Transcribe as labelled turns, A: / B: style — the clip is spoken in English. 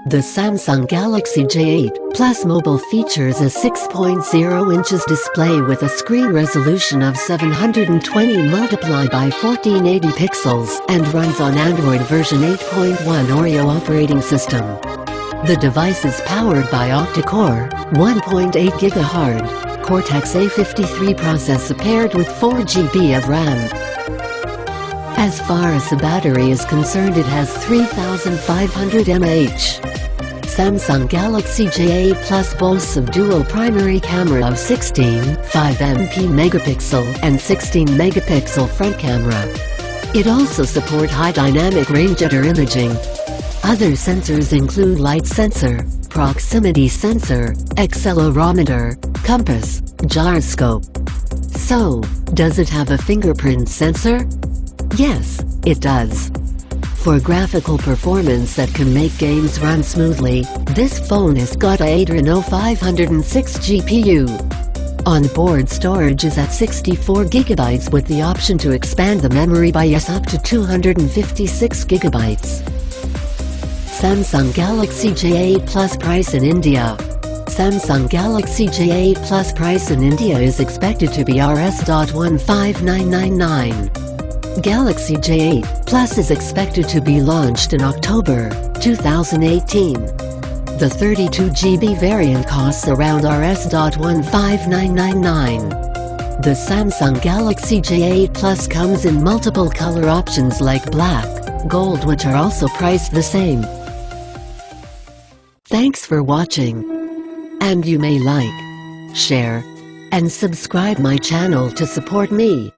A: The Samsung Galaxy J8 Plus mobile features a 6.0 inches display with a screen resolution of 720 by 1480 pixels and runs on Android version 8.1 Oreo operating system. The device is powered by Octa Core, 1.8 GHz, Cortex A53 processor paired with 4 GB of RAM. As far as the battery is concerned, it has 3500 mAh. Samsung Galaxy J8 Plus boasts of dual primary camera of 16.5 megapixel and 16 megapixel front camera. It also supports high dynamic range imaging. Other sensors include light sensor, proximity sensor, accelerometer, compass, gyroscope. So, does it have a fingerprint sensor? Yes, it does. For graphical performance that can make games run smoothly, this phone has got a Adreno 506 GPU. On-board storage is at 64 GB with the option to expand the memory by up to 256 GB. Samsung Galaxy J8 Plus price in India. Samsung Galaxy J8 Plus price in India is expected to be Rs.15999. Galaxy J8 Plus is expected to be launched in October 2018. The 32 GB variant costs around Rs.15999. The Samsung Galaxy J8 Plus comes in multiple color options like black, gold, which are also priced the same. Thanks for watching. And you may like, share, and subscribe my channel to support me.